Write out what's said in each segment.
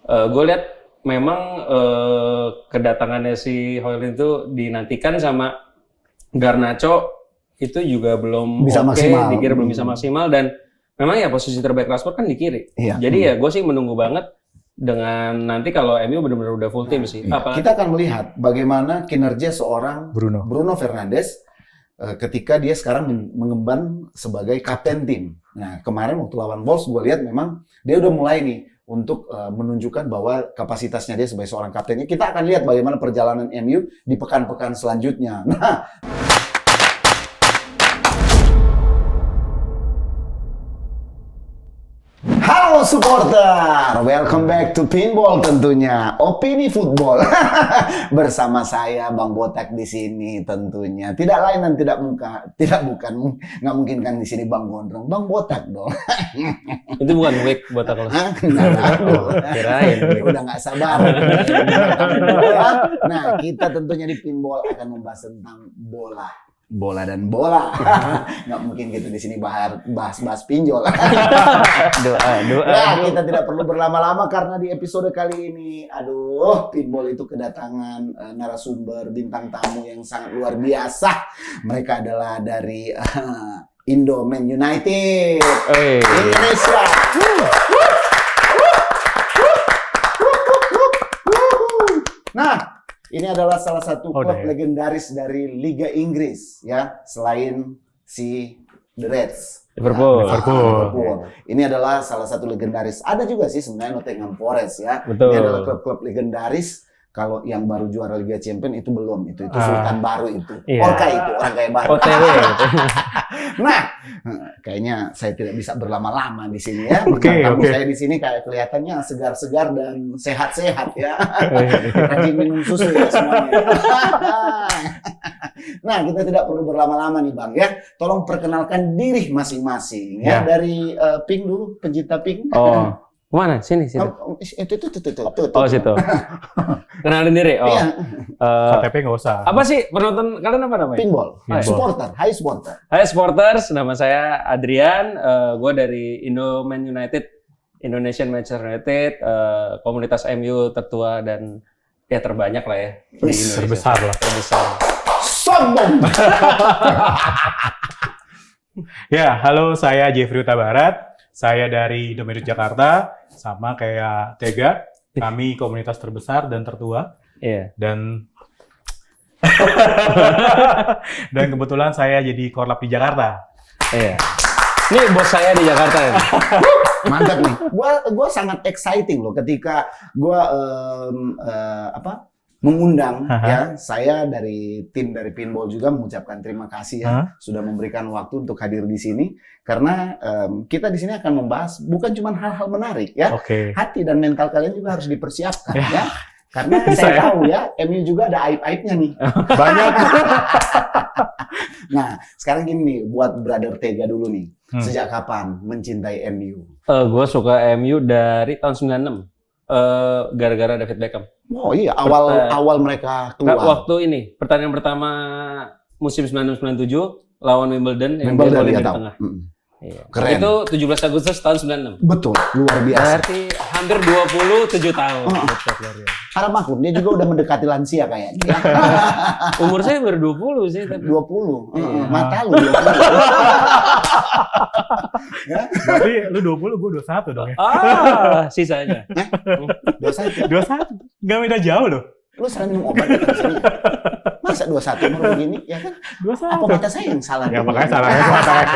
Gue lihat memang kedatangannya si Højlund itu dinantikan sama Garnacho itu juga belum bisa maksimal. Di kiri belum bisa maksimal dan memang ya posisi terbaik Rashford kan di kiri. Iya. Jadi ya gue sih menunggu banget dengan nanti kalau MU benar-benar udah full tim sih. Iya. Kita akan melihat bagaimana kinerja seorang Bruno Fernandes ketika dia sekarang mengemban sebagai kapten tim. Nah, kemarin waktu lawan Wolves gue lihat memang dia udah mulai nih untuk menunjukkan bahwa kapasitasnya dia sebagai seorang kaptennya. Kita akan lihat bagaimana perjalanan MU di pekan-pekan selanjutnya. Nah, halo supporter, welcome back to Pinball tentunya, opini football bersama saya Bang Botak di sini tentunya. Tidak lain dan tidak bukan, nggak mungkin kan di sini Bang Gondrong, Bang Botak dong. Itu bukan wig Botak loh. Kirain, udah nggak sabar. Nah, kita tentunya di Pinball akan membahas tentang bola dan bola. Nggak mungkin gitu di sini bahas pinjol. Doa. Nah, kita tidak perlu berlama-lama karena di episode kali ini, Pinball itu kedatangan narasumber bintang tamu yang sangat luar biasa. Mereka adalah dari Indo Man United, Indonesia. Nah, ini adalah salah satu klub legendaris dari Liga Inggris, ya, selain si The Reds. Liverpool. Ini adalah salah satu legendaris. Ada juga sih sebenarnya Nottingham Forest, ya. Betul. Ini adalah klub-klub legendaris. Kalau yang baru juara Liga Champions itu belum, itu Sultan baru itu. Iya. Orca itu, orang kaya baru. OTW. Nah, kayaknya saya tidak bisa berlama-lama di sini ya. Saya di sini kayak kelihatannya segar-segar dan sehat-sehat ya. Rajin minum susu ya semuanya. Nah, kita tidak perlu berlama-lama nih Bang ya. Tolong perkenalkan diri masing-masing ya. Dari Pink dulu, pencinta Pink. Oh. Mana? Sini. Itu. Oh, situ. Kenalin diri. Oh. Iya. KTP nggak usah. Apa sih penonton kalian apa namanya? Pinball. Supporter. Hai supporter. Hai supporters, nama saya Adrian. Gue dari Indo Man United, Indonesian Manchester United, komunitas MU tertua dan ya terbanyak lah ya di Indonesia. Terbesar. Sombong. Ya, halo, saya Jeffrey Huta Barat. Saya dari Indomaret Jakarta, sama kayak Tega. Kami komunitas terbesar dan tertua. Iya. Dan kebetulan saya jadi korlap di Jakarta. Iya. Ini bos saya di Jakarta ya. Mantap nih. Gua sangat exciting loh ketika gua mengundang ya, saya dari tim dari Pinball juga mengucapkan terima kasih ya sudah memberikan waktu untuk hadir di sini karena kita di sini akan membahas bukan cuma hal-hal menarik ya. Hati dan mental kalian juga harus dipersiapkan ya. Karena saya tahu ya, MU juga ada aib-aibnya nih. Banyak. Nah, sekarang gini nih, buat Brother Tega dulu nih. Sejak kapan mencintai MU? Gue suka MU dari tahun 96. Gara-gara David Beckham. Oh iya, awal mereka keluar. Waktu ini, pertandingan pertama musim 96-97 lawan Wimbledon yang dia golin di tahu. tengah. Iya. Keren. Itu 17 Agustus tahun 96. Betul, luar biasa. Berarti hampir 27 tahun. Harap maklum, dia juga udah mendekati lansia kayaknya. Umur saya baru 20 sih. Tapi... 20? Mata lu 20. Ya? Berarti lu 20, gue 21 dong ya? Sisanya. 21? Nggak beda jauh loh. Lu sering minum obat di sini. Masa 21 umur begini? Ya kan? 21. Apa mata saya yang salah? Ya makanya salahnya mata saya.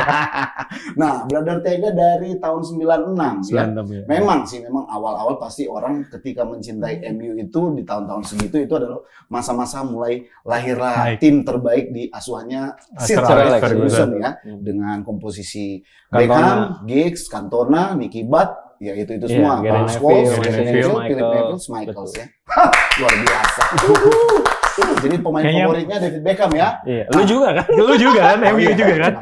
Nah, Brother Tega dari tahun 96 ya. Memang awal-awal pasti orang ketika mencintai MU itu di tahun-tahun segitu itu adalah masa-masa mulai lahirlah tim terbaik di asuhannya Sir Alex Ferguson ya. Dengan komposisi Beckham, Giggs, Cantona, Nicky Butt, ya itu semua. Paul Scholes, Philip Neville, Michaels ya. Luar biasa. Jadi pemain favoritnya David Beckham ya. Iya. Lu juga kan? Lu juga kan? MU juga kan?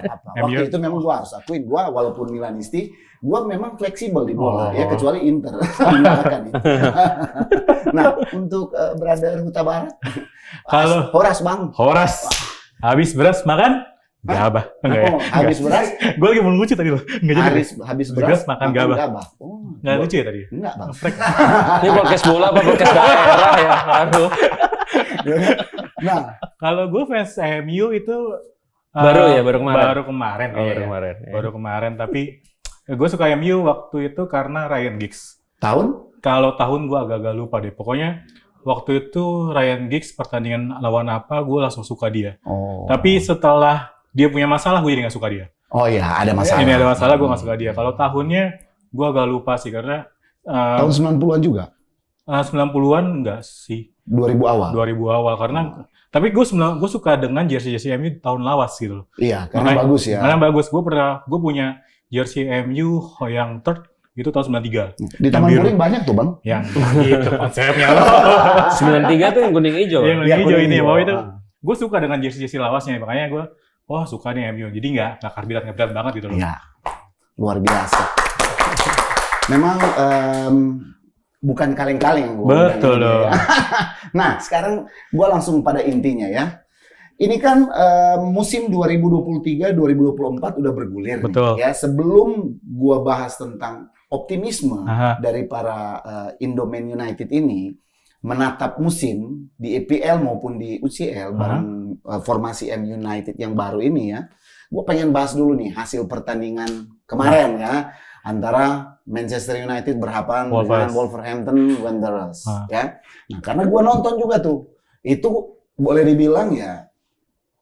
Waktu itu memang gua harus akuin, gua walaupun Milanisti, gua memang fleksibel di bola ya, kecuali Inter. Nah, untuk Brother Huta Barat. Kalau Horas Bang. Horas. Habis beras makan Gabah. Enggak ya? Oh, habis beras, Gue lagi mau lucu tadi loh. Enggak jadi. habis beras makan gabah. Oh, Enggak lucu ya tadi? enggak, Bang. Ini podcast bola apa podcast daerah ya? Aduh. Nah, Kalau gue fans MU itu Baru kemarin. Baru kemarin. Oh, iya. baru kemarin. Ya. Baru kemarin, tapi gue suka MU waktu itu karena Ryan Giggs. tahun Kalau tahun gue agak-agak lupa deh. Pokoknya waktu itu Ryan Giggs pertandingan lawan apa, gue langsung suka dia. Oh. Tapi setelah dia punya masalah, gue jadi nggak suka dia. Oh iya, ada masalah. Ini ada masalah, gue nggak suka dia. Kalau tahunnya, gue agak lupa sih karena Tahun 90-an juga. 90-an enggak sih. 2000 awal. 2000 awal karena tapi gue suka dengan jersey MU tahun lawas gitu loh. Iya, karena bagus ya. Karena bagus. Gue punya jersey MU yang third itu tahun 93. Di Taman Puring banyak tuh, Bang. Yang itu konsepnya. 93 tuh yang kuning hijau. Yang Iya, hijau kuning ini. hijau. Wow, itu gue suka dengan jersey lawasnya, makanya gue suka nih MU. Jadi nggak karbilat banget gitu loh. Iya. Luar biasa. Memang bukan kaleng-kaleng. Betul loh. Nah, sekarang gue langsung pada intinya ya. Ini kan musim 2023-2024 udah bergulir Betul. nih. Ya, sebelum gue bahas tentang optimisme Aha. dari para Indoman United ini menatap musim di EPL maupun di UCL bareng formasi M United yang baru ini ya. Gue pengen bahas dulu nih hasil pertandingan kemarin ya antara Manchester United berhadapan dengan Wolverhampton Wanderers ya. Nah, karena gue nonton juga tuh. Itu boleh dibilang ya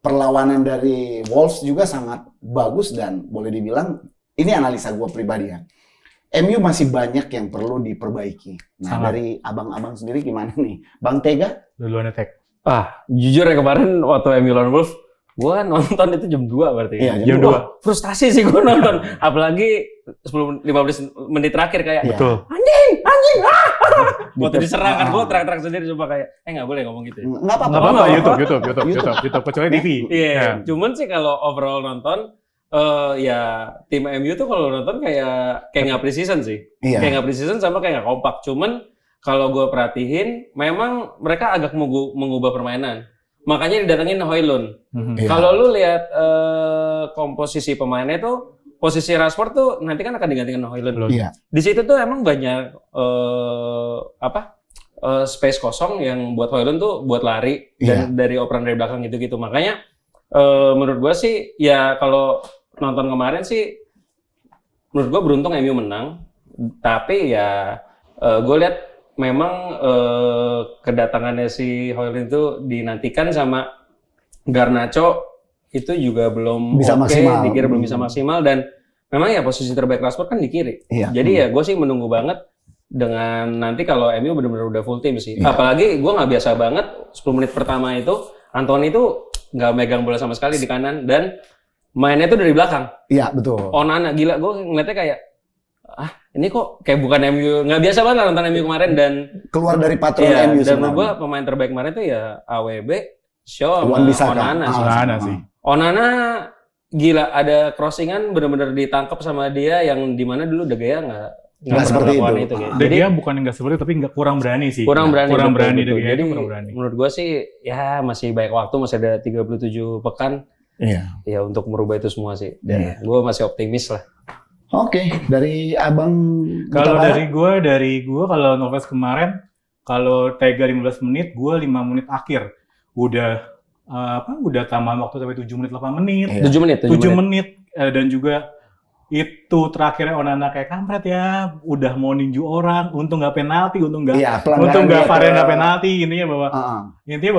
perlawanan dari Wolves juga sangat bagus dan boleh dibilang ini analisa gue pribadi ya. MU masih banyak yang perlu diperbaiki. Nah, dari abang-abang sendiri gimana nih? Bang Tega? Duluan attack. Jujur ya kemarin waktu MU lawan Wolves, gue nonton itu jam 2 berarti. Iya, jam 2. Frustasi sih gue nonton. Apalagi 10-15 menit terakhir kayak, Betul. anjing! Waktu diserang kan, gue teriak-teriak sendiri coba kayak, nggak boleh ngomong gitu ya. Nggak apa-apa. Nggak apa-apa, YouTube. Kecuali TV. Iya, cuman sih kalau overall nonton, ya tim MU tuh kalau nonton kayak nggak pre-season sih. Iya. Kayak nggak pre-season sama kayak nggak kompak. Cuman kalau gue perhatiin, memang mereka agak mengubah permainan. Makanya didatengin Højlund. Iya. Kalau lu lihat komposisi pemainnya tuh, posisi Rashford tuh nanti kan akan digantikan Højlund. Iya. Di situ tuh emang banyak space kosong yang buat Højlund tuh buat lari dan dari operan dari belakang gitu-gitu. Makanya menurut gua sih ya kalau nonton kemarin sih menurut gua beruntung MU menang. Tapi ya gua lihat memang kedatangannya si Højlund itu dinantikan sama Garnacho itu juga belum bisa maksimal. Di kiri belum bisa maksimal dan memang ya posisi terbaik Rashford kan di kiri. Iya. Jadi ya gue sih menunggu banget dengan nanti kalau MU benar-benar udah full tim sih. Iya. Apalagi gue nggak biasa banget 10 menit pertama itu Anthony itu nggak megang bola sama sekali di kanan dan mainnya itu dari belakang. Iya, betul. Onana gila, gue ngeliatnya kayak ini kok kayak bukan MU, nggak biasa banget nonton MU kemarin dan keluar dari patron iya, MU dan menurut sebenarnya. gue pemain terbaik kemarin itu ya AWB, Shaw, Wan-Bissaka. Onana sih. Onana sih. Onana gila, ada crossingan benar-benar ditangkap sama dia yang dimana dulu De Gea nggak seperti melakukan itu. gitu. De Gea bukan nggak seperti tapi kurang berani sih. Kurang berani. De Gea Jadi itu kurang berani. menurut gua sih ya masih banyak waktu, masih ada 37 pekan Iya. ya untuk merubah itu semua sih. Dan gua masih optimis lah. Oke, dari Abang Kalau Utara? dari gua kalau Noves kemarin kalau Tega 15 menit, gua 5 menit akhir udah udah tambahan waktu sampai 7 menit 8 menit. Iya. 7 menit dan juga itu terakhirnya Onana kayak kampret ya, udah mau ninju orang, untung nggak penalti, untung nggak varian nggak penalti, intinya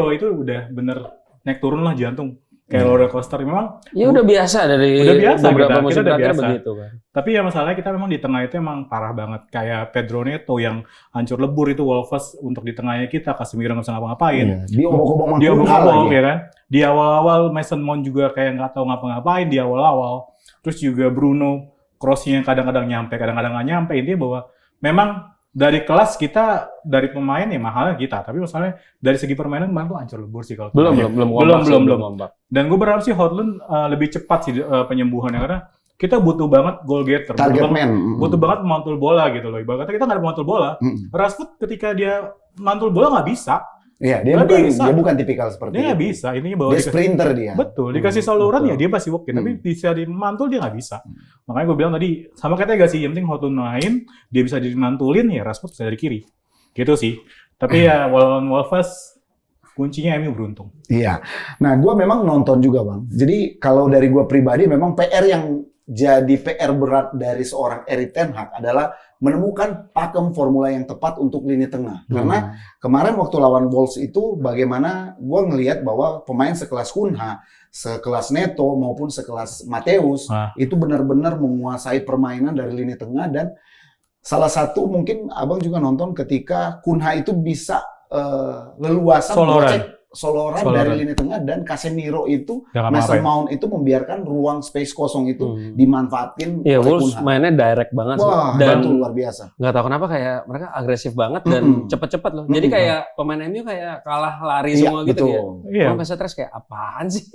bahwa itu udah bener naik turun lah jantung kayak roller coaster. Memang ya udah biasa dari beberapa musim terakhir begitu kan. Tapi ya masalahnya kita memang di tengah itu emang parah banget, kayak Pedro Neto yang hancur lebur itu Wolves untuk di tengahnya kita, Casemiro nggak bisa ngapa-ngapain. Dia obok-obok ya kan. Di awal-awal Mason Mount juga kayak nggak tahu ngapa-ngapain di awal-awal. Terus juga Bruno crossing yang kadang-kadang nyampe, kadang-kadang nggak nyampe. Intinya bahwa memang dari kelas kita, dari pemain ya mahalnya kita. Tapi masalahnya dari segi permainan kemarin tuh hancur lebur sih kalau belum. Dan gue berharap sih Højlund lebih cepat sih penyembuhannya karena kita butuh banget goal getter, butuh banget memantul bola gitu loh. Ibaratnya kita nggak ada pemantul bola. Rashford ketika dia mantul bola nggak bisa. Iya, dia bukan tipikal seperti dia nggak itu. bisa. Ininya bawa Dia sprinter dia. Betul, dikasih saluran betul. ya dia pasti work in, tapi bisa dimantul dia nggak bisa. Makanya gue bilang tadi sama kayak sih, yang penting Hotun main, dia bisa dimantulin ya Rashford bisa dari kiri. Gitu sih. Tapi ya walaupun Wolves kuncinya MU beruntung. Iya. Nah, gue memang nonton juga, Bang. Jadi kalau dari gue pribadi memang PR yang jadi PR berat dari seorang Erik ten Hag adalah menemukan pakem formula yang tepat untuk lini tengah. Karena kemarin waktu lawan Wolves itu bagaimana gue ngelihat bahwa pemain sekelas Cunha, sekelas Neto maupun sekelas Mateus itu benar-benar menguasai permainan dari lini tengah, dan salah satu mungkin Abang juga nonton ketika Cunha itu bisa leluasa Soloran dari lini tengah, dan Casemiro itu Mason Mount itu membiarkan ruang space kosong itu dimanfaatin oleh Wolves Cunha. Mainnya direct banget. Wah, dan itu luar biasa. Nggak tahu kenapa kayak mereka agresif banget dan cepet-cepet loh. Jadi kayak pemain MU kayak kalah lari semua gitu ya. Iya. Kalau stres kayak apaan sih?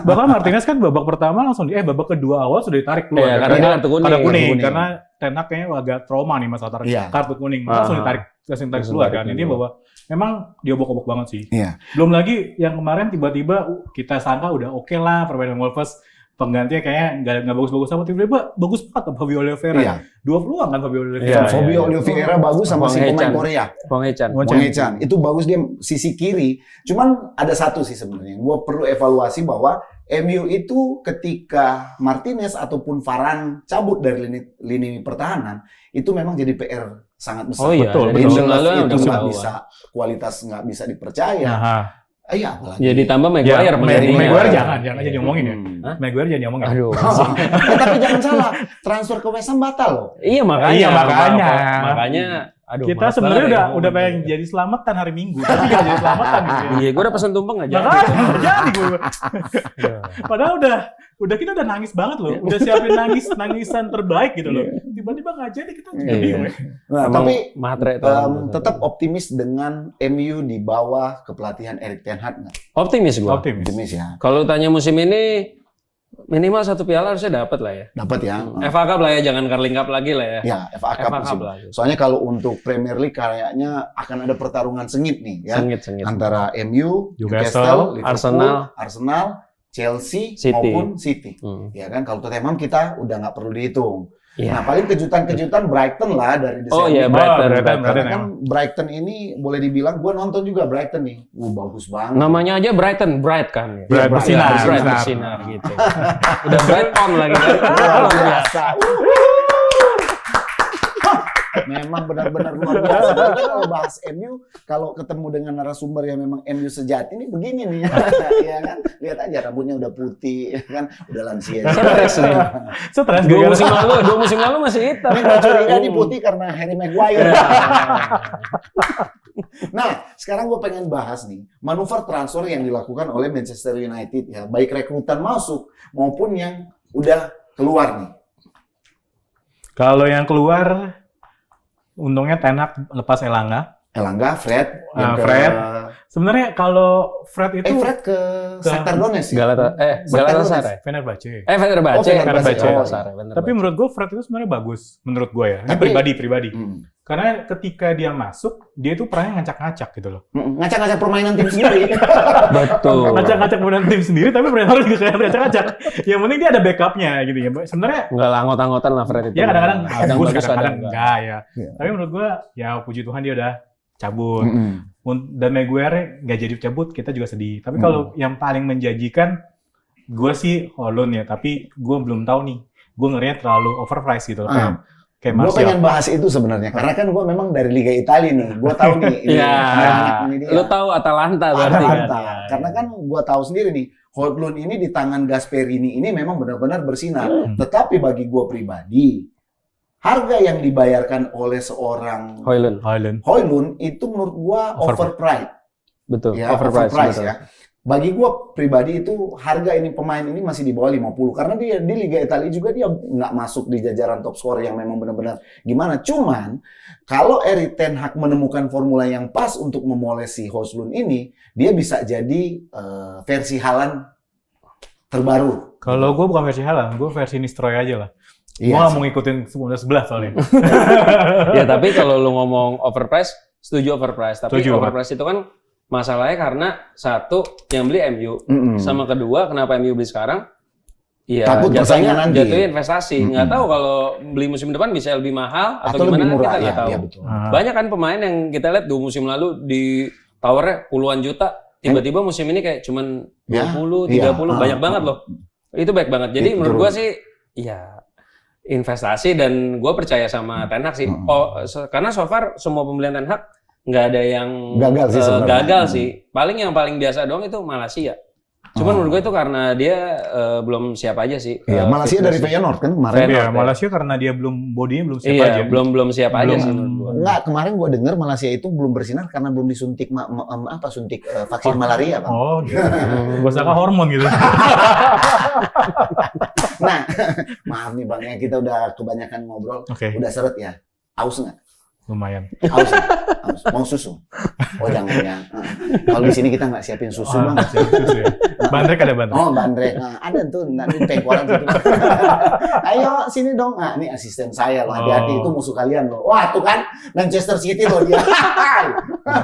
Bahkan Martinez kan babak pertama langsung babak kedua awal sudah ditarik keluar. Karena kartu kuning. Karena Ten Hag kayaknya agak trauma nih masalah kartu kuning. Langsung ditarik keluar kan. Ini bahwa memang dia obok-obok banget sih. Iya. Belum lagi yang kemarin tiba-tiba kita sangka udah oke lah permainan Wolves, penggantinya kayaknya nggak bagus-bagus sama, tiba-tiba bagus banget Fabio Oliveira. Iya. 2 peluang kan Fabio Oliveira. Fabio Oliveira bagus sama si pemain Korea. Wang Hechan. Itu bagus, dia sisi kiri. Cuman ada satu sih sebenarnya. Gue perlu evaluasi bahwa MU itu ketika Martinez ataupun Varane cabut dari lini pertahanan, itu memang jadi PR sangat besar. Oh iya, betul. Itu nggak bisa, kualitas nggak bisa dipercaya. Iya, apalagi. Ya ditambah Maguire. Maguire jangan jadi ngomongin ya. Maguire jangan ngomongin. Aduh. Tapi jangan salah, transfer ke West Ham batal loh. Iya makanya. Makanya. Aduh, kita sebenarnya udah pengen jadi selamatan hari Minggu, tapi nggak jadi selamatan gitu ya. Iya, gue udah pesen tumpeng aja. Jadi gue. Padahal udah kita udah nangis banget loh, udah siapin nangisan terbaik gitu loh. Tiba-tiba nggak jadi, kita jadi. Nah, tapi tetap optimis dengan MU di bawah kepelatihan Erik ten Hag nggak? Optimis gue. Optimis ya. Kalau tanya musim ini minimal 1 piala harusnya dapat lah ya. Dapat ya. FA Cup lah ya, jangan Carling Cup lagi lah ya. Ya, FA Cup lah. Soalnya kalau untuk Premier League kayaknya akan ada pertarungan sengit nih ya. Sengit. Antara MU, Newcastle, Liverpool, Arsenal, Chelsea maupun City. Ya kan, kalau Tottenham kita udah nggak perlu dihitung. Nah, paling kejutan-kejutan Brighton lah dari The Oh iya, Brighton. Karena kan Brighton ini boleh dibilang, gue nonton juga Brighton nih. Bagus banget. Namanya aja Brighton, bright kan. Bright bersinar gitu. Udah bright on lagi kan. Luar biasa. Memang benar-benar luar biasa. Kita kalau bahas MU, kalau ketemu dengan narasumber yang memang MU sejati ini begini nih, ya kan? Lihat aja rambutnya udah putih, ya kan? Udah lansia. Stres. 2 musim lalu masih hitam. Ini nggak curiga nih putih karena Harry Maguire. Nah, sekarang gue pengen bahas nih manuver transfer yang dilakukan oleh Manchester United ya, baik rekrutan masuk maupun yang udah keluar nih. Kalau yang keluar, untungnya Ten Hag lepas Elanga, Fred. Sebenarnya kalau Fred itu Fred ke Shakhtar Donetsk. Galatasaray. Fenerbahce. Tapi menurut gue Fred itu sebenarnya bagus, menurut gue ya. Ini pribadi. Karena ketika dia masuk, dia itu perannya ngacak-ngacak gitu loh. Ngacak-ngacak permainan tim sendiri. Betul. Ngacak-ngacak permainan tim sendiri, tapi permainan juga kayak ngacak-ngacak. Yang penting dia ada backupnya gitu ya. Sebenarnya nggak lah, anggot-anggotan lah Fred itu. Ya kadang-kadang bagus, kadang kadang-kadang enggak ya. Tapi menurut gue, ya puji Tuhan dia udah cabut. Dan Maguire nggak jadi cabut, kita juga sedih. Tapi kalau yang paling menjanjikan, gue sih Holland ya. Tapi gue belum tahu nih. Gue ngerinya terlalu overpriced gitu. Gue pengen bahas itu sebenarnya, karena kan gue memang dari Liga Italia nih, gue tahu nih. Lu tahu Atalanta berarti kan? Karena kan gue tahu sendiri nih, Højlund ini di tangan Gasperini ini memang benar-benar bersinar. Tetapi bagi gue pribadi, harga yang dibayarkan oleh seorang Højlund itu menurut gue overpriced. Betul. Ya, overpriced ya. Bagi gue pribadi itu harga ini pemain ini masih di bawah 50 karena dia di Liga Italia juga dia nggak masuk di jajaran top scorer yang memang benar-benar gimana. Cuman kalau Erik ten Hag menemukan formula yang pas untuk memoles si Højlund ini, dia bisa jadi versi Haaland terbaru. Kalau gue bukan versi Haaland, gue versi Nistelrooy aja lah. Gue nggak mau ngikutin sebelah soalnya. Ya tapi kalau lu ngomong overpriced, setuju overpriced. Tapi overpriced itu kan masalahnya karena satu yang beli MU, sama kedua kenapa MU beli sekarang? Iya, takut persaingan nanti. Jatuhnya investasi. Nggak tahu kalau beli musim depan bisa lebih mahal atau gimana, lebih murah, kita nggak tahu. Ya, betul. Banyak kan pemain yang kita lihat 2 musim lalu di tawarnya puluhan juta, tiba-tiba musim ini kayak cuman 20, 30, banyak banget loh. Itu baik banget. Jadi menurut gua sih, ya investasi, dan gua percaya sama Ten Hag sih. Karena so far semua pembelian Ten Hag nggak ada yang gagal sih sebenarnya. Gagal sih. Paling yang paling biasa doang itu Malaysia. Cuman menurut gue itu karena dia belum siap aja sih. Iya, Malaysia dari Feyenoord kan kemarin. Iya, Malaysia karena dia bodinya belum siap aja. Belum siap aja sih menurut gue. Enggak, kemarin gue dengar Malaysia itu belum bersinar karena belum disuntik suntik vaksin malaria, Bang. Oh, gitu. Gak usah hormon gitu. Nah, maaf nih Bang, ya kita udah kebanyakan ngobrol. Udah seret ya. Aus nggak? Lumayan. Aus. Mau susu? Oh jangan ya. Kalau di sini kita nggak siapin susu Bang. Susu ya. Bandrek ada bandrek. Oh bandrek. Nah, ada tuh nanti pengkolan situ. Ayo sini dong. Nah, ini asisten saya loh. Hati-hati itu musuh kalian loh. Wah tuh kan Manchester City loh dia.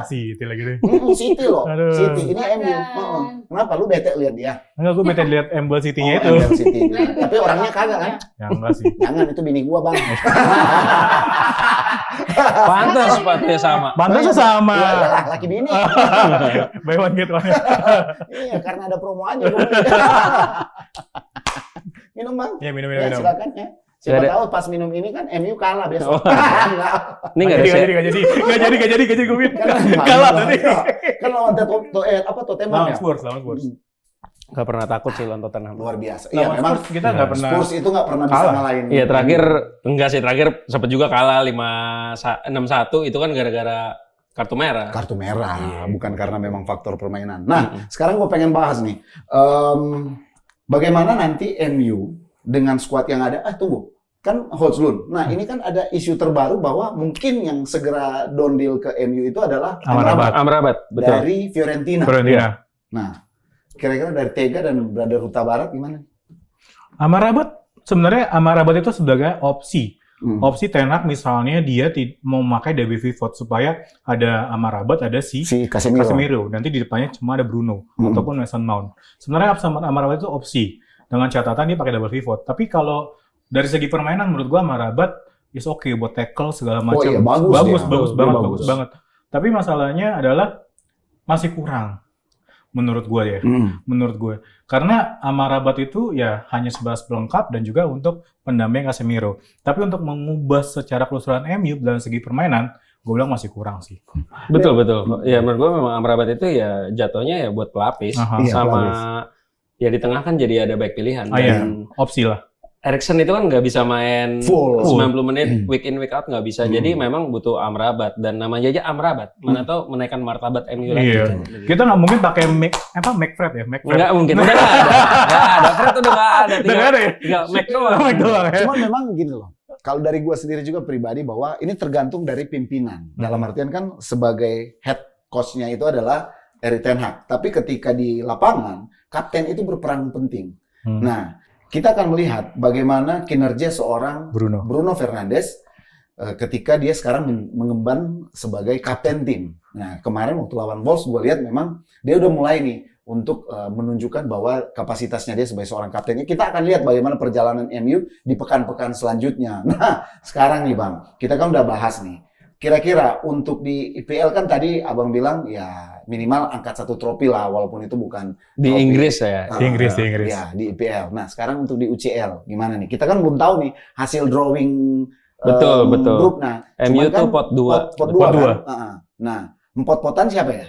City lagi deh. City loh. Aduh. City ini MU. Kenapa lu bete lihat dia? Enggak, gue bete lihat embel City-nya itu. Embel City. Tapi orangnya kagak kan? Ya enggak sih. Jangan, itu bini gua Bang. Pantas sepatunya sama. Pantasnya sama. Iya, iyalah, laki bini. Buy one get one. Iya, karena ada promo aja. Minum Bang. Iya, minum. Silakan ya. Siapa tahu pas minum ini kan MU kalah besok. Ini nggak jadi gue minum. Kalah tadi. Kan lawan Tottenham ya? Spurs. Nggak pernah takut sih lawan Tottenham. Luar biasa. Iya, memang kita nggak pernah. Spurs itu nggak pernah bisa ngalahin. Iya, terakhir sempat juga kalah 6-1, itu kan gara-gara kartu merah. Kartu merah, bukan karena memang faktor permainan. Nah, sekarang gue pengen bahas nih. Bagaimana nanti MU dengan skuad yang ada? Tunggu. Kan Hojlund. Nah, ini kan ada isu terbaru bahwa mungkin yang segera down deal ke MU itu adalah Amrabat, betul. Dari Fiorentina. Nah, kira-kira dari Tega dan Brother Huta Barat gimana? Amrabat itu sebagai opsi. Opsi Ten Hag misalnya dia mau memakai David Pivot supaya ada Amrabat, ada si Casemiro. Nanti di depannya cuma ada Bruno ataupun Mason Mount. Sebenarnya Amrabat itu opsi dengan catatan dia pakai double pivot. Tapi kalau dari segi permainan menurut gua Amrabat is oke buat tackle segala macam. Iya, bagus banget. Tapi masalahnya adalah masih kurang. Menurut gue ya, menurut gue. Karena Amrabat itu ya hanya sebatas pelengkap dan juga untuk pendamping Casemiro. Tapi untuk mengubah secara keseluruhan MU dalam segi permainan, gue bilang masih kurang sih. Betul. Ya menurut gue memang Amrabat itu ya jatuhnya ya buat pelapis. Ya di tengah kan jadi ada baik pilihan. Opsi lah. Eriksen itu kan nggak bisa main full 90 menit week in week out, nggak bisa. Jadi memang butuh Amrabat, dan namanya aja Amrabat. Mana tahu menaikkan martabat MU lagi. Iya. Kita nggak mungkin pakai McFred ya. Nggak mungkin. Udah nggak ada. Fred udah nggak ada. Tinggal Mac doang. Cuman memang gini loh. Kalau dari gua sendiri juga pribadi bahwa ini tergantung dari pimpinan. Dalam artian kan sebagai head coach-nya itu adalah Erik ten Hag. Tapi ketika di lapangan, kapten itu berperan penting. Nah, kita akan melihat bagaimana kinerja seorang Bruno Fernandes ketika dia sekarang mengemban sebagai kapten tim. Nah, kemarin waktu lawan Wolves gue lihat memang dia udah mulai nih untuk menunjukkan bahwa kapasitasnya dia sebagai seorang kaptennya. Kita akan lihat bagaimana perjalanan MU di pekan-pekan selanjutnya. Nah, sekarang nih Bang, kita kan udah bahas nih. Kira-kira untuk di IPL kan tadi Abang bilang ya minimal angkat 1 trofi lah, walaupun itu bukan di trofi. Inggris ya. Di Inggris. Ya, di IPL. Nah, sekarang untuk di UCL gimana nih? Kita kan belum tahu nih hasil drawing betul. grup. Nah, MU tuh pot 2. Pot 2 kan? Nah, empot-potan siapa ya?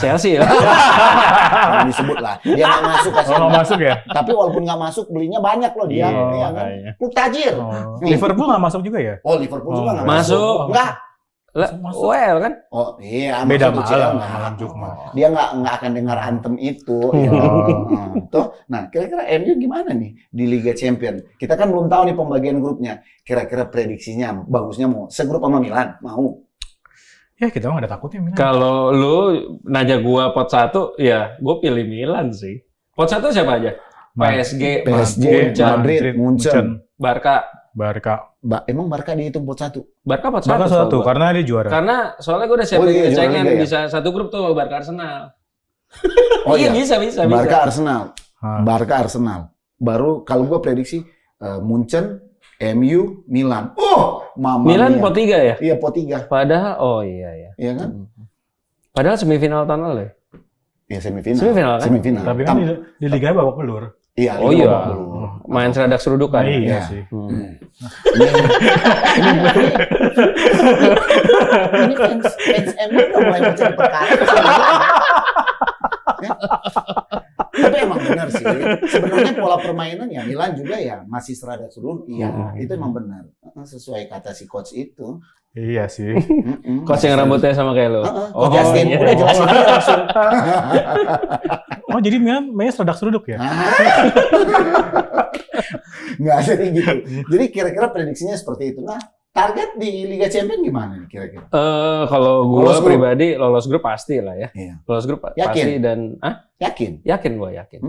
Chelsea ya. Nah, disebut lah. Dia nggak masuk nggak masuk ya. Tapi walaupun nggak masuk, belinya banyak loh dia. Iya kan? Klub tajir. Liverpool nggak masuk juga ya? Oh, Liverpool juga nggak masuk. Enggak. Well kan? Oh iya. Beda malam Jumat. Dia nggak akan dengar antem itu. Tuh. Nah, kira-kira MU gimana nih di Liga Champions? Kita kan belum tahu nih pembagian grupnya. Kira-kira prediksinya bagusnya mau segrup sama Milan? Mau? Ya kita mah ada takutnya Milan. Kalau lu nanya gua pot 1, ya gua pilih Milan sih. Pot 1 siapa aja? PSG, Madrid, Munchen. Barca. Emang Barca dihitung pot 1? Barca pot Barca 1 1 karena dia juara. Karena soalnya gue udah siapin iya, juara cecengan Liga ya? bisa satu grup tuh Barca Arsenal. Oh iya, bisa. Barca Arsenal. Ah. Barca Arsenal. Baru kalau gue prediksi Munchen, MU, Milan. Oh, mama Milan mia. pot 3 ya? Iya, pot 3. Padahal iya. Iya kan? Padahal semifinal tahun lalu ya? Iya, semifinal. Semifinal kan? Semifinal. Tapi kan di Liga babak belur. Iya, Oh itu iya. babak belur. Main seradak serudukan. Iya Iya. sih. Ini fans MU udah mulai mencari perkara. Ya. Tapi emang benar sih. Sebenarnya pola permainan ya Milan juga ya masih serada surun. Iya, itu emang benar. Sesuai kata si coach itu. Iya sih. Coach yang rambutnya sama kayak lo. Coach Justin iya. udah jelasin aja langsung. Oh jadi mainnya seradak seruduk ya? Nggak jadi gitu. Jadi kira-kira prediksinya seperti itu. Nah, target di Liga Champions gimana nih kira-kira? Kalau gue Lolos grup. pribadi lolos grup pasti lah ya. Iya. Lolos grup Yakin? pasti dan Yakin? yakin gue yakin.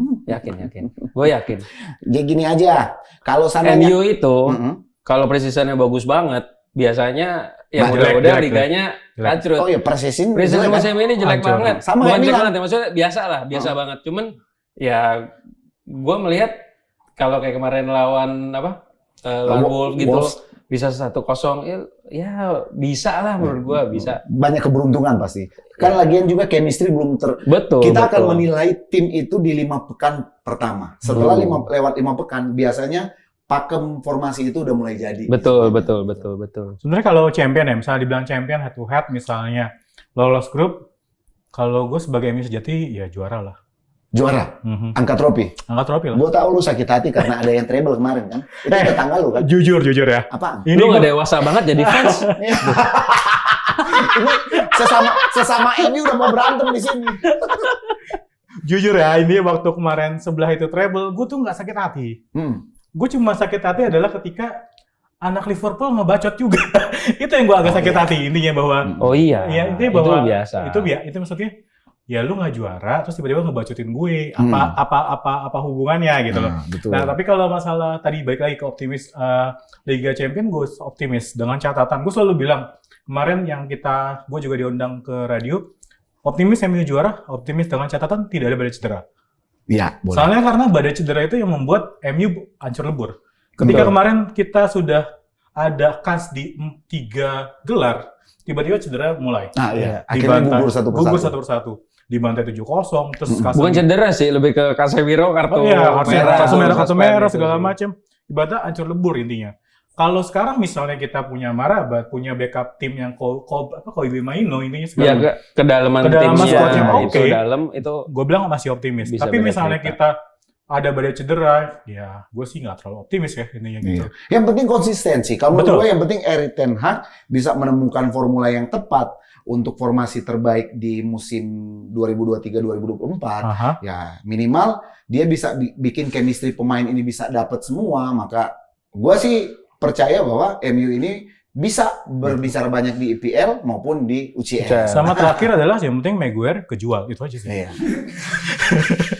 Gue yakin. Jadi gini aja. Kalau sananya MU itu Mm-mm. kalau precisionnya bagus banget, biasanya yang Nah, udah jelek. liganya Jelek. kacrut. Oh ya precision Precision jelek kan? musim ini jelek Hancur. banget. Sama Bukan kayak jelek Milan. banget ya, maksudnya biasa banget. Cuman ya gue melihat kalau kayak kemarin lawan lawan Wolves gitu Wolves. bisa 1-0 ya bisa lah menurut gue bisa. Banyak keberuntungan pasti. Kan lagian juga chemistry belum Betul. Kita akan betul. menilai tim itu di 5 pekan pertama. Setelah lewat 5 pekan, biasanya pakem formasi itu udah mulai jadi. Betul. Sebenarnya kalau champion ya, misalnya dibilang champion head to head misalnya lolos grup, kalau gue sebagai MU sejati ya juara lah. Juara, angkat trofi. Angkat trofi lah. Gue tahu lu sakit hati karena ada yang treble kemarin kan. Itu tetangga lu kan. Jujur ya. Apaan? Ini Lu gua- nggak dewasa banget jadi fans. Ini sesama MU udah mau berantem di sini. Jujur ya, ini waktu kemarin sebelah itu treble, gue tuh nggak sakit hati. Gue cuma sakit hati adalah ketika anak Liverpool ngebacot juga. Itu yang gue agak sakit hati intinya bahwa Oh iya. ya intinya bahwa itu biasa. itu maksudnya ya lu nggak juara terus tiba-tiba ngebacotin gue apa hubungannya gitu loh. Betul. Nah tapi kalau masalah tadi balik lagi ke optimis Liga Champions, gue optimis dengan catatan gue selalu bilang kemarin yang gue juga diundang ke radio, optimis MU juara, optimis dengan catatan tidak ada badai cedera. Iya, boleh. Soalnya karena badai cedera itu yang membuat MU hancur lebur. Ketika Betul. kemarin kita sudah ada kas di 3 gelar, tiba-tiba cedera mulai. Nah, iya. Akhirnya gugur satu persatu. Gugur satu persatu. Dibantai 7-0, terus kasus Bukan cedera sih, lebih ke Casemiro kartu kartu merah gitu. segala macam. Ibaratnya hancur lebur intinya. Kalau sekarang misalnya kita punya Marabat, punya backup tim yang Koibi Maino intinya Ya sekarang. kedalaman Kedalaman timnya squadnya itu oke. dalam itu Gue bilang masih optimis. Bisa Tapi beda misalnya cerita. kita ada badai cedera, ya gue sih nggak terlalu optimis ya intinya gitu. Iya. Yang penting konsistensi. Kalau menurut Betul. gue yang penting Erik ten Hag bisa menemukan formula yang tepat untuk formasi terbaik di musim 2023-2024. Aha. Ya minimal dia bisa bikin chemistry pemain ini bisa dapat semua. Maka gue sih percaya bahwa MU ini bisa berbicara banyak di IPL maupun di UCL. Sama terakhir adalah yang penting Maguire kejual, itu aja sih. Iya.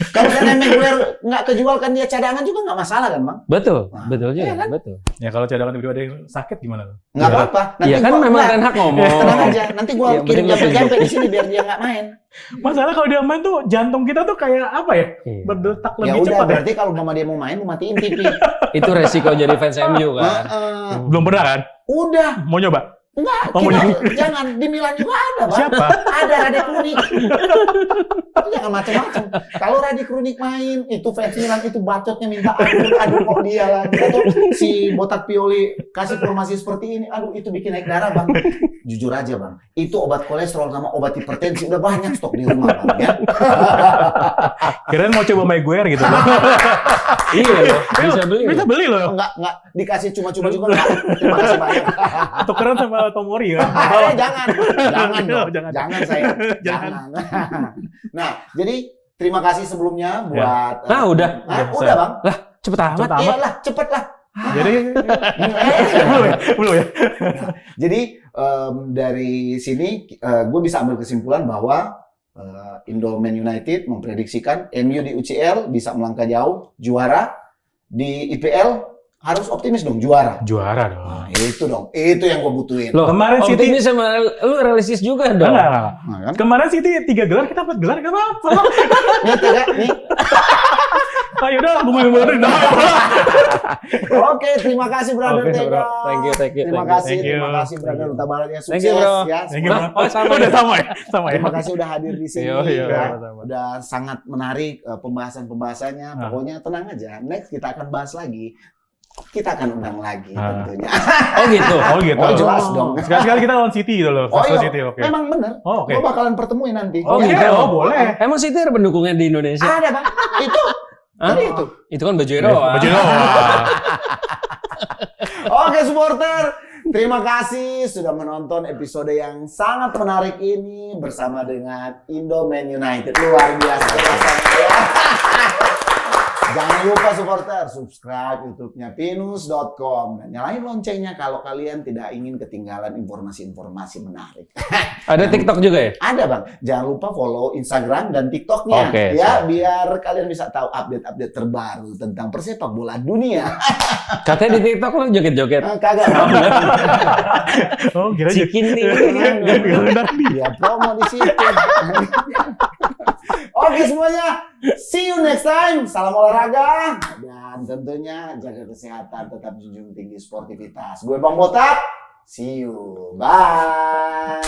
Kalau karena Maguire nggak kejual kan dia cadangan juga nggak masalah kan, Bang? betul Nah, juga, iya kan? betul. Ya kalau cadangan tiba-tiba ada yang sakit gimana? Nggak apa-apa. Iya kan gua- memang nggak, Ten Hag ngomong. tenang aja. Nanti gua Iya, kirim betul, jampe di sini biar dia nggak main. Masalah kalau dia main tuh jantung kita tuh kayak apa ya? Iya. Berdetak Ya lebih udah, cepat ya. berarti kalau mama dia mau main, lu matiin TV. Itu resiko jadi fans MU kan. Heeh. Belum pernah kan? Udah. Mau nyoba? Enggak, Oh, jangan. Di Milan juga ada, Bang. Siapa? Ada Rade Krunic. Itu jangan macam-macam. Kalau Rade Krunic main, itu fans Milan itu bacotnya minta aduh kok dia lagi. Atau si Botak Pioli kasih formasi seperti ini, aduh itu bikin naik darah, Bang. Jujur aja, Bang. Itu obat kolesterol sama obat hipertensi udah banyak stok di rumah, Bang, ya. Kirain mau coba Maguire gitu. Iya loh, bisa beli. Bisa beli loh. Enggak dikasih cuma-cuma juga enggak. Terima kasih banyak. Tukeran sama Tomori kan. Jangan dong. Jangan. Jangan saya. Jangan. Nah, jadi terima kasih sebelumnya buat. Nah, udah. Udah, Bang. Cepet amat. Cepet amat. Iyalah, cepet lah. Jadi belum ya. Jadi dari sini gue bisa ambil kesimpulan bahwa Indoman United memprediksikan MU di UCL bisa melangkah jauh, juara di IPL harus optimis dong, juara. Juara dong. Nah, itu dong, itu yang gue butuhin. Loh, Kemarin City optimis sama lu realistis juga dong. enggak. Nah, kan? Kemarin City 3 gelar, kita 4 gelar gak apa-apa. Nih, Tiga, nih. Ayo udah, gue main baru. Oke, terima kasih brother Oke, Tega. bro. Thank you. Terima Thank you. kasih brother Huta Barat ya, sukses Thank you, bro. ya. Thank you, bro. Oh, sama Udah ya? sama ya? Sama ya? Terima kasih udah hadir di sini. Iya, ya. sama-sama. Udah sangat menarik pembahasan-pembahasannya. Ah. Pokoknya tenang aja. Next kita akan bahas lagi. Kita akan undang lagi Ah. tentunya. Oh gitu. Oh gitu. Oh, jelas dong. Sekali-sekali kita lawan City gitu loh. Oh Vasco iya, City, oke. memang bener. Oh, oke. Gue bakalan pertemuin nanti. Oh, Oke, gitu. oh boleh. Emang City ada pendukungnya di Indonesia? Ada bang. Itu. Hah? Tadi itu. Itu kan baju Eropa. Baju doang. Oke supporter, terima kasih sudah menonton episode yang sangat menarik ini bersama dengan Indoman United. Luar biasa. Jangan lupa supporter, subscribe YouTube-nya pinus.com dan nyalain loncengnya kalau kalian tidak ingin ketinggalan informasi-informasi menarik. Ada TikTok juga ya? Ada bang, jangan lupa follow Instagram dan TikTok-nya Oke, ya, biar kalian bisa tahu update-update terbaru tentang persepak bola dunia. Katanya di TikTok lu joget-joget. Kagak bang. Oh, kira aja. Cikin nih. Ya promo di situ. Oke semuanya, see you next time. Salam olahraga dan tentunya jaga kesehatan, tetap junjung tinggi sportivitas. Gue Bang Botak, see you, bye.